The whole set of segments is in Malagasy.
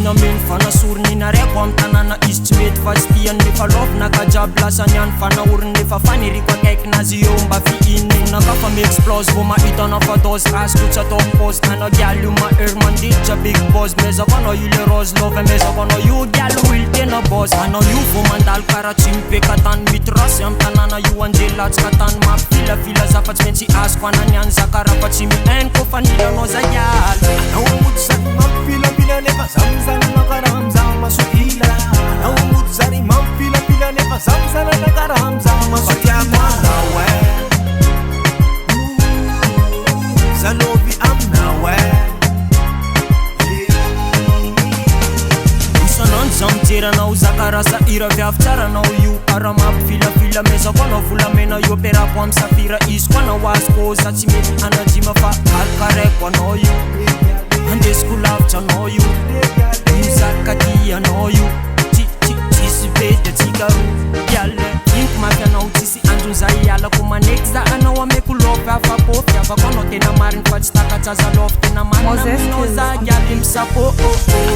Ina min fanasoriny nareko am tanana izy tsy mety fa tsy tiany nefa lovina ka jiaby lasany any fanahoriny nefa faniriko akaiky nazy eo mba fiininy nakafa mi-explose vo mahitana fa dose rasiko tsy atao post ana gialy io ma-heure mandilitra big boss mezako anao io le rose love mezako anao io gialy will tena boss anao io vo mandalo karaha tsy mipeka tany mitrasy am tanana io anjelatsika tany mampifilafila za fa tsy maintsy azoko anany any za karaha fa tsy mihainy ko fa nilanao za gialy anao amoto sady mampifilafila nefa zamizana nakaraha amzaha masoila anao amoto sady mampifilafila nefa zamizana nakaraha amzaha masoila Zalovi amnawe isanandro za mijeranao za karasa hira viavy tsaranao io ara mampifilafila mezako anao volamena io aperako am safira izy ko anao azoko za tsy mety anajima fa karikaraiko anao io andesiko lavitra anao io mizakaty anao io tsisy vedy atsika ro gialy inko mafy anao tsisy androny za hialako maneky za anao ameko lofy afapofy avako anao tena mariny fa tsy takatsaza lofy tena marina aminao za gialy misapô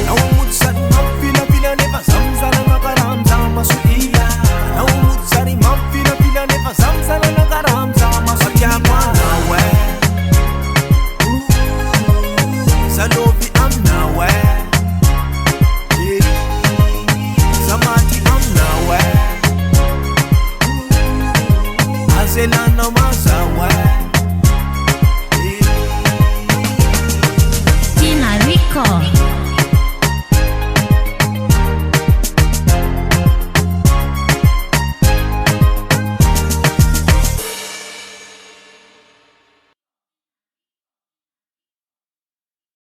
anao amoto sady mampifilafila nefa